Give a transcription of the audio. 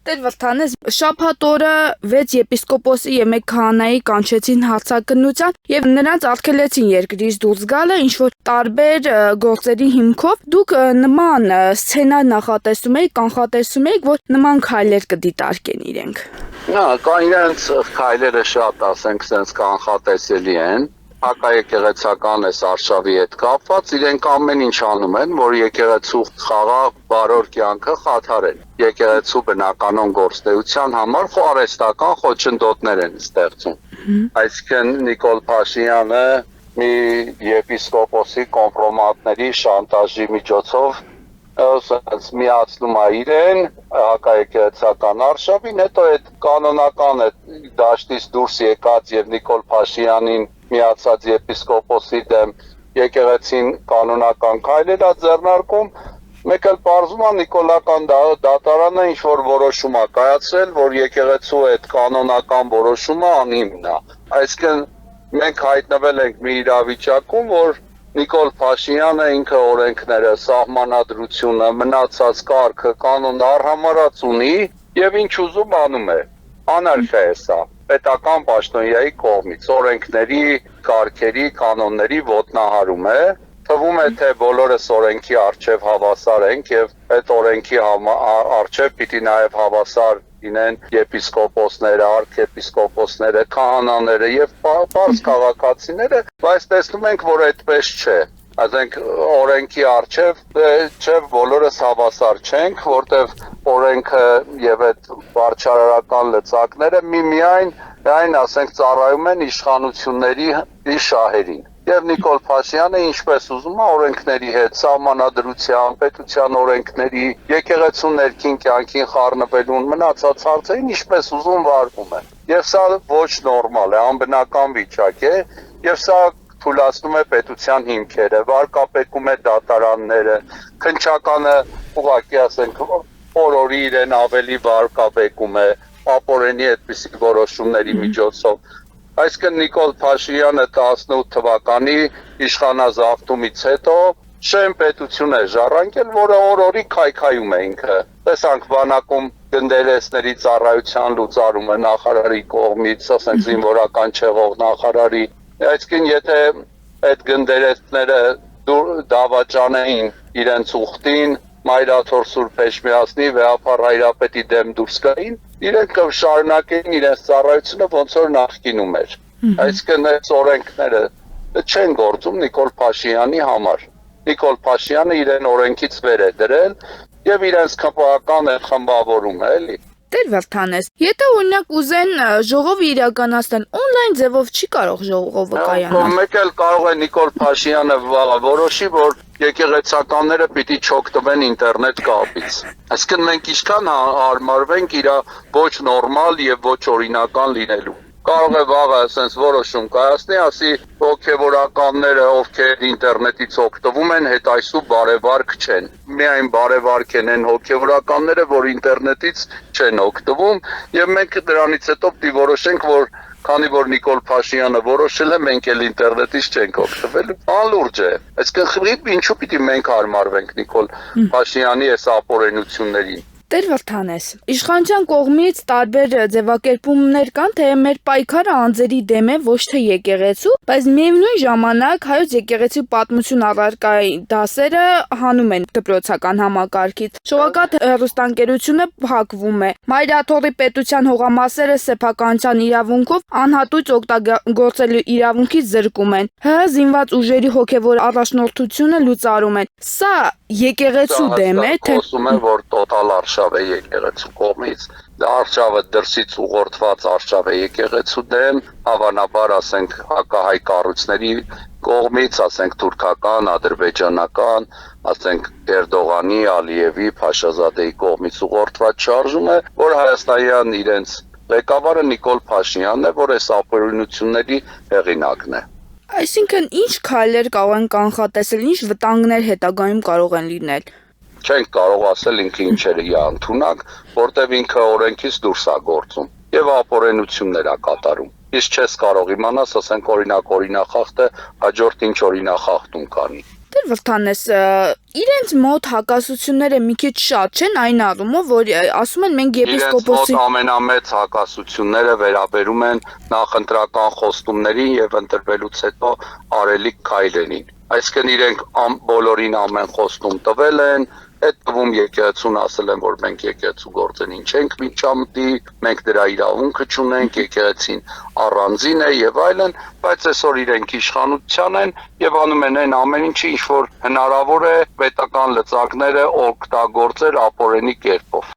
Տեր Վրդանես, շաբաթ օրը 6 եպիսկոպոսի եւ 1 քահանայի կանչեցին հարցակնության եւ նրանց արգելեցին երկրից դուրս գալը, ինչ որ տարբեր գործերի հիմքով։ Դուք նման սցենար նախատեսում եք, կանխատեսում եք, որ նման քայլեր կդիտարկեն իրենք։ Կան իրենց քայլերը շատ, ասենք, sense կանխատեսելի են։ Հակաեկեղեցական է Արշավի հետ կապված, իրենք ամեն ինչ անում են, որ եկեղեցու խաղաղ բարոր կյանքը խաթարեն։ Եկեղեցու բնականon գործունեության համար արհեստական խոչընդոտներ են ստեղծում։ Այսինքն Նիկոլ Փաշինյանը մի եպիսկոպոսի կոմպրոմատների շանտաժի միջոցով միացնում է իրեն հակաեկեղեցական արշավին, հետո այդ կանոնական է դաշտից դուրս եկած եւ Նիկոլ Փաշինյանին միացած եպիսկոպոսի դեմ եկեղեցին կանոնական քայլեր է ձեռնարկում, մեկ էլ պարզվում է Նիկոլական դատարանը ինչ որ որոշում է կայացրել, որ եկեղեցու այդ կանոնական որոշումը անհիմն է։ Այսինքն մենք հայտնվել ենք մի իրավիճակում, որ Նիկոլ Փաշինյանը ինքը օրենքները, սահմանադրությունը, մնացած կարգը, կանոնը արհամարած ունի եւ ինչ ուզում անում է։ Անարխիա է սա։ Պետական պաշտոնյայի կողմից օրենքների, կարգերի, կանոնների ոտնահարում է։ Թվում է, թե բոլորս օրենքի առջև հավասար ենք եւ այդ օրենքի առջև պիտի նաեւ հավասար լինեն եպիսկոպոսները, արքեպիսկոպոսները, քահանաները եւ բարձ քաղաքացիները, բայց տեսնում ենք, որ այդպես չէ։ Ասենք օրենքի առջև չէ բոլորս հավասար չենք, որտեվ օրենքը եւ այդ վարչարարական լծակները միայն ասենք ծառայում են իշխանությունների շահերին։ Եվ Նիկոլ Փաշինյանը ինչպես ուզում է օրենքների հետ, սահմանադրության, պետության օրենքների, եկեղեցու ներքին կյանքին խառնվելուն, մնացած հարցերին ինչպես ուզում վարվում է։ Եվ սա ոչ նորմալ է, անբնական վիճակ է, եւ սա թույլատնում է պետության հիմքերը, վարկապետում է դատարանները, քննչականը ուղղակի ասենք օրորի իրեն ավելի վարկապետում է, ապօրենի այդպիսի որոշումների միջոցով։ Այսինքն Նիկոլ Փաշինյանը 18 թվականի իշխանազավթումից հետո շեմ պետություն է ժառանգել, որը օրորի քայքայում է ինքը։ Տեսանք բանակում գնդերեսների ծառայության լուծարումը նախարարի կողմից, ասենք զինվորական չեղող նախարարի։ Այսինքն եթե այդ գնդերեսները դավաճանեին իրենց ուխտին, Մայրաթոր Սուրբ Էջմիածնի վեհապար հայրապետի դեմ դուրս գային, իրենք կշարունակեին իրենց ծառայությունը ոնց որ նախկինում էր։ Այսինքն այս օրենքները չեն գործում Նիկոլ Փաշինյանի համար։ Նիկոլ Փաշինյանը իրեն օրենքից վեր է դրել եւ իրենց քպական է խմբավորում է, էլի։ Տեր Վրդանես, եթե օրինակ ուզեն ժողով իրականացնել, օնլայն ձևով չի կարող ժողովը կայանալ։ Մեկ էլ կարող է Նիկոլ Փաշինյանը որոշի, որ եկեղեցականները պիտի չօգտվեն ինտերնետ կապից։ Այսինքն մենք ինչքան հարմարվենք իր ոչ նորմալ եւ ոչ օրինական լինելու։ Կարող է վաղը ասենց որոշում կայացնի, ասի հոգևորականները, ովքեր ինտերնետից օգտվում են, հետայսու բարևարք չեն։ Միայն բարևարք են հոգևորականները, որ ինտերնետից չեն օգտվում, եւ մենք դրանից հետո պիտի որոշենք, որ քանի որ Նիկոլ Փաշինյանը որոշել է, մենք էլ ինտերնետից չենք օգտվել։ Անլուրջ է։ Այսինքն ինչու պիտի մենք հարմարվենք Նիկոլ Փաշինյանի այս ապօրենություններին։ Տեր Վրդանես, իշխանության կողմից տարբեր ձևակերպումներ կան, թե մեր պայքարը անձերի դեմ է, ոչ թե եկեղեցու, բայց միևնույն ժամանակ հայոց եկեղեցու պատմություն առարկայի դասերը հանում են դպրոցական համակարգից։ Շողակաթ հեռուստաընկերությունը փակվում է։ Մայրաթորի պետության հողամասերը սեփականության իրավունքով անհատույց օգտագործելու իրավունքից զրկում են։ Զինված ուժերի հոգևոր առաջնորդությունը լուծարում են։ Սա եկեղեցու դեմ է, թե խոսում են, որ տոտալ արշավ է եկեղեցու կողմից, արշավը դրսից ուղղորդված արշավ է եկեղեցու դեմ, հավանաբար ասենք հակահայ կառույցների կողմից, ասենք թուրքական, ադրբեջանական, ասենք Էրդողանի, Ալիևի, Փաշազադեի կողմից ուղղորդված շարժում է, որ հայաստանյան իրենց ղեկավարը Նիկոլ Փաշինյանն է, որ այս ապօրինությունների հեղինակն է։ Այսինքն ինչ քայլեր կարող են կանխատեսել, ինչ վտանգներ հետագայում կարող են լինել։ Չենք կարող ասել ինքը ինչեր է ընդունակ, որտեվ ինքը օրենքից դուրս է գործում եւ ապօրենություններ է կատարում։ Իսկ չես կարող իմանաս, ասենք օրինախախտը հաջորդ ինչ օրինախախտում կանի։ Դեր Վրթանես, իրենց մոտ հակասությունները մի քիչ շատ չեն այն առումով, որ ասում են մենք Իրենց մոտ եպիսկոպոսի ամենամեծ հակասությունները վերաբերում են նախընտրական խոստումներին եւ ընտրվելուց հետո արելիք քայլերին։ Այսինքն իրենք բոլորին ամեն խոստում տվել են, այդ թվում եկեղեցուն ասել են, որ մենք եկեղեցու գործերին չենք միջամտի, մենք դրա իրավունքը չունենք, եկեղեցին առանձին է եւ այլն, բայց այսօր իրենք իշխանության են եւ անում են այն ամեն ինչը, ինչ որ հնարավոր է պետական լծակները օգտագործել ապօրինի կերպով։